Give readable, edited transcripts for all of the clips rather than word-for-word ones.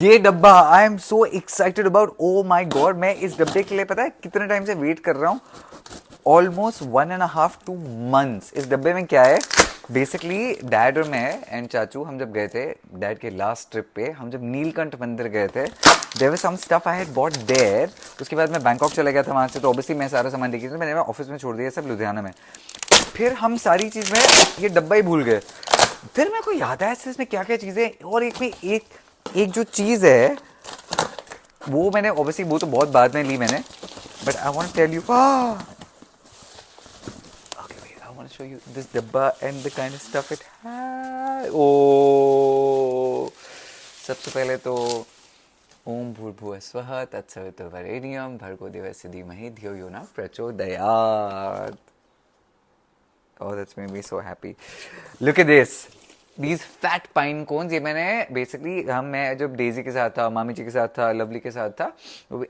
ये डब्बा I am so excited about, oh my God. मैं इस डब्बे के लिए पता है कितने टाइम से वेट कर रहा हूँ, ऑलमोस्ट 1.5 to 2 months। इस डब्बे में क्या है, बेसिकली डैड और मैं एंड चाचू हम जब गए थे डैड के लास्ट ट्रिप पे, हम जब नीलकंठ मंदिर गए थे, there was some stuff I had bought there. उसके बाद मैं बैंकॉक चला गया था वहाँ से, तो ऑब्वियसली मैं सारा सामान लेके मैंने ऑफिस में छोड़ दिया सब लुधियाना में। फिर हम सारी चीज़ में ये डब्बा ही भूल गए। फिर मेरे को याद आया इसमें क्या क्या चीज़ें, और एक में एक जो चीज़ है वो मैंने ऑब्वियसली वो तो बहुत बाद में ली मैंने, but I want tell you, okay wait, I want to show you this dabba and the kind of stuff it has। ओ सबसे पहले तो ओम भूर्भुवः स्वः तत्सवितुर्वरेण्यं भर्गो देवस्य धीमहि धियो यो नः प्रचोदयात्। Oh, that's made me so happy. Look at this. These fat pine cones, ये मैंने बेसिकली मैं जब डेजी के साथ था, मामी जी के साथ था, लवली के साथ था,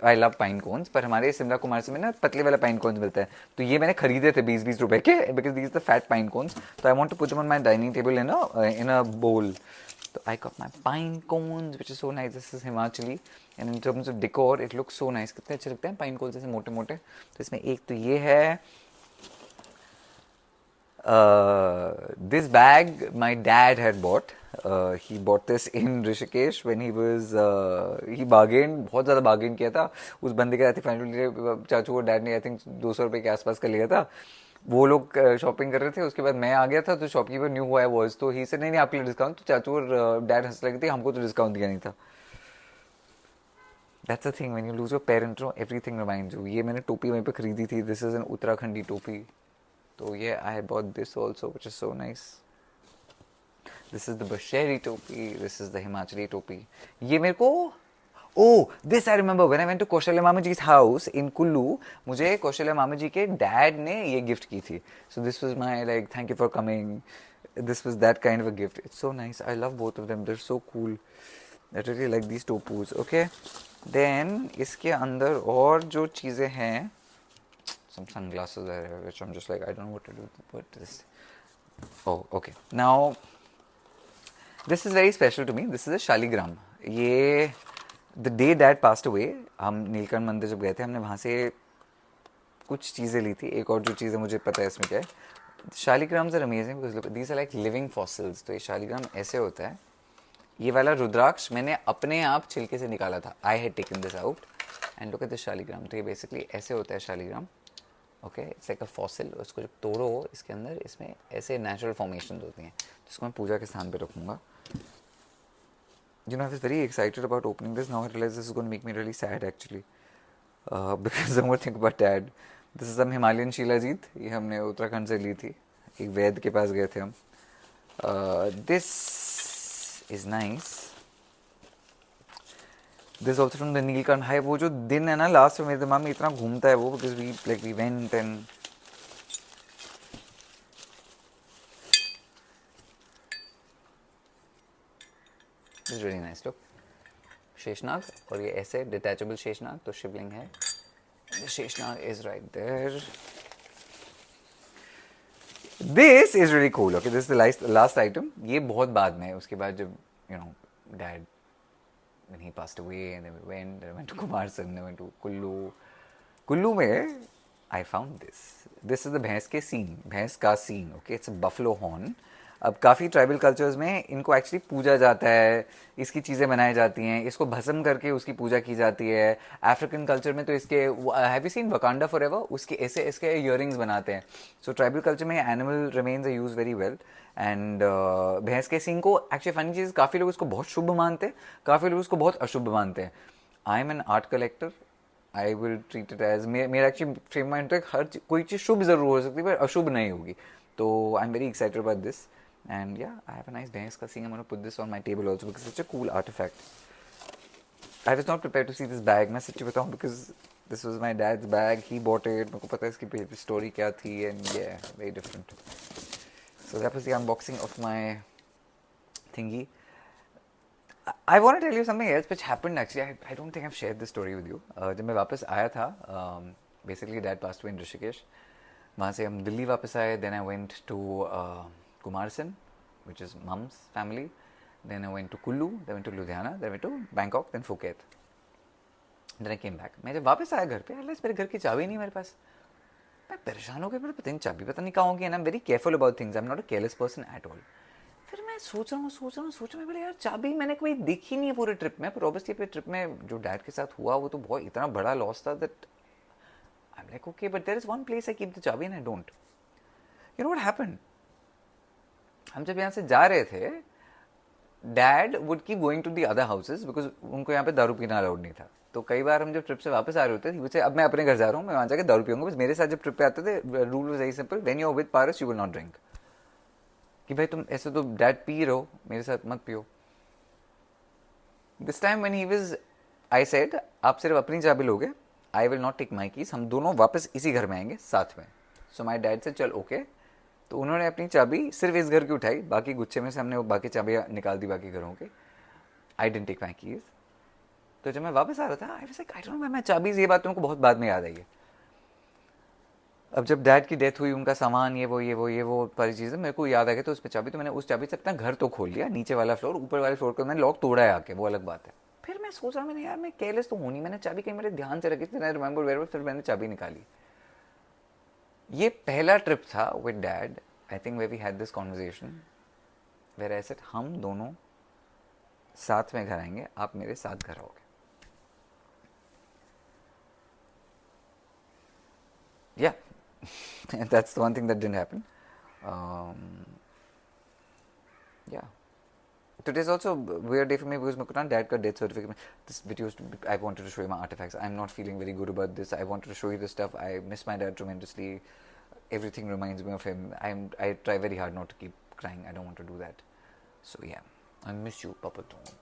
आई लव पाइन कोन्स, पर हमारे शिमला कुमार से में ना पतले वाला पाइन कोन्स मिलता है, तो ये मैंने खरीदे थे 20-20 रुपए के, because these the fat pine cones. तो I want to put them on my dining table in a bowl. तो I got my pine cones which is so nice. This is Himachali and in terms of decor it looks so nice. कितने अच्छे लगते हैं pine cons ऐसे मोटे मोटे। तो इसमें एक तो ये है, this bag my dad had bought. He bought this in Rishikesh when he was he bargained, बहुत ज़्यादा bargain किया था उस बंदे के साथ। फाइनली चाचू और डैड ने आई थिंक 200 रुपये के आसपास का लिया था। वो लोग शॉपिंग कर रहे थे, उसके बाद मैं आ गया था, तो शॉपकीपर न्यू हुआ है वॉज, तो ही से नहीं नहीं आपके लिए डिस्काउंट। तो चाचू और डैड हंस लगे थे, हमको तो डिस्काउंट दिया नहीं था। That's the thing, when you lose your parent everything reminds you. ये मैंने टोपी वहीं पे खरीदी थी, दिस इज एन उत्तराखंडी टोपी। तो ये I bought this also which is so nice. This is the Bushahri टोपी, दिस इज द हिमाचली टोपी। ये मेरे को, oh this I remember when I went to Kaushalya मामा जी हाउस इन कुल्लू, मुझे कौशल्या मामा जी के डैड ने ये गिफ्ट की थी। So this was my like thank you for coming, this was that kind of a gift. It's so nice, I love both of them, they are so cool. I really like these टोपूज। Okay, then इसके अंदर और जो चीज़ें हैं, some sunglasses there, which I'm just like I don't know what to do with this. Oh, okay. Now this is very special to me. This is a Shaligram. ये the day dad passed away, हम नीलकंठ मंदिर जब गए थे, हमने वहाँ से कुछ चीज़ें ली थी। एक और जो चीज़ें मुझे पता है इसमें क्या है, Shaligrams are amazing because look these are like living fossils. तो ये शालीग्राम ऐसे होता है। ये वाला रुद्राक्ष मैंने अपने आप छिलके से निकाला था, I had taken this out and look at this Shaligram. तो ये बेसिकली ऐसे होता है Shaligram. Okay, it's like a fossil. उसको जब तोड़ो इसके अंदर इसमें ऐसे नेचुरल फॉर्मेशन होती हैं, जिसको मैं पूजा के स्थान पे रखूँगा। You know, I was very excited about opening this. Now I realize this is going to make me really sad actually, because I'm going to think about Dad. This is some Himalayan shilajit, ये हमने उत्तराखंड से ली थी, एक वैद्य के पास गए थे हम। This is nice. This also from the Neelkanth high. वो जो दिन है ना लास्ट में, मेरे दिमाग में इतना घूमता है वो, because we went and this is really nice look। Sheshnag, और ये ऐसे डिटैचेबल शेषनाग, तो शिवलिंग है, Sheshnag is right there. This is really cool. Okay, this is the last item. ये बहुत बाद में है, उसके बाद जब you know dad when he passed away and then I went to Kumarsan, I went to Kullu में I found this is the भैंस के सींग, भैंस का सींग। Okay, it's a buffalo horn. अब काफ़ी ट्राइबल कल्चर्स में इनको एक्चुअली पूजा जाता है, इसकी चीज़ें बनाई जाती हैं, इसको भस्म करके उसकी पूजा की जाती है। अफ्रीकन कल्चर में तो इसके, have you seen Wakanda forever, उसके ऐसे इसके इयरिंग्स बनाते हैं। सो ट्राइबल कल्चर में animal remains are use very well. And भैंस के सींग को एक्चुअली फनी चीज़, काफ़ी लोग इसको बहुत शुभ मानते हैं, काफ़ी लोग इसको बहुत अशुभ मानते हैं। I am an art collector, I will treat it as, मेरा एक्चुअली फ्रेम माइंड है हर कोई चीज़ शुभ ज़रूर हो सकती है पर अशुभ नहीं होगी। तो I am very excited about this. And yeah, I have a nice bhais ka sing. I'm going to put this on my table also because it's such a cool artifact. I was not prepared to see this bag. मैं सच्ची बताऊँ, because this was my dad's bag. He bought it. मेरे को पता है इसकी story क्या थी, and yeah, very different. So that was the unboxing of my thingy. I want to tell you something else which happened actually. I don't think I've shared this story with you. जब मैं वापस आया था, basically dad passed away in Rishikesh. वहाँ से हम दिल्ली वापस आए. Then I went to Kumarsan, which is mom's family, Then I went to Kullu, then I went to Ludhiana, then I went to Bangkok, then Phuket. Then I came back. मैं जब वापस आया घर पे, मेरे घर की चाबी नहीं मेरे पास. मैं परेशान हो गया, मेरे पता नहीं चाबी पता नहीं कहाँ होगी. And I am very careful about things. I am not a careless person at all. फिर मैं सोच रहा हूँ बोले यार चाबी मैंने कोई देखी नहीं है पूरे ट्रिप में. पर ऑब्वियसली पे ट्रिप में जो डैड के साथ हुआ वो तो बहुत इतना बड़ा लॉस था that I am like okay but there is one place I keep the चाबी and I don't. You know what happened, हम जब यहाँ से जा रहे थे dad would keep going to the other houses because उनको यहाँ पे दारू पीना अलाउड नहीं था. तो कई बार हम जब ट्रिप से वापस आ रहे होते थे मुझे अब मैं अपने घर जा रहा हूँ, मैं वहाँ जाकर दारू पीऊंगा. बस मेरे साथ जब ट्रिप पे आते थे rule was very simple, when you are with Paras you will not drink. कि भाई तुम ऐसे तो डैड पी रहे हो, मेरे साथ मत पियो. This time when he was I said आप सिर्फ अपनी चाबी लोगे, I will not take my keys, हम दोनों वापस इसी घर में आएंगे साथ में. सो माई डैड से चल ओके. तो उन्होंने अपनी चाबी सिर्फ इस घर की उठाई, बाकी गुच्छे में से हमने वो बाकी चाबियाँ निकाल दी बाकी घरों के. I didn't take my keys. तो जब मैं वापस आ रहा था I was like I don't know मैं चाबीज, ये बात तुमको बहुत बाद में याद आई है. अब जब डैड की डेथ हुई उनका सामान ये वो सारी चीज़ें मेरे को याद आ गई. तो उस पर चाबी, तो मैंने उस चाबी से अपना घर तो खोल लिया, नीचे वाला फ्लोर, ऊपर वाले फ्लोर का मैंने लॉक तोड़ा है आके, वो अलग बात है. फिर मैं सोच रहा मैंने यार मैं केयरलेस तो हूँ नहीं, मैंने चाबी कहीं मेरे ध्यान से रखी थी, आई रिमेंबर वेयर. फिर मैंने चाबी निकाली. ये पहला ट्रिप था with dad I think way we had this conversation where I said हम दोनों साथ में घर आएंगे, आप मेरे साथ घर आओगे. Yeah. That's the one thing that didn't happen. Yeah. Today's also a weird day for me because my dad got death certificate. This video is I wanted to show you my artifacts. I'm not feeling very good about this. I wanted to show you this stuff. I miss my dad tremendously. Everything reminds me of him. I try very hard not to keep crying. I don't want to do that. So yeah, I miss you, Papa Tom.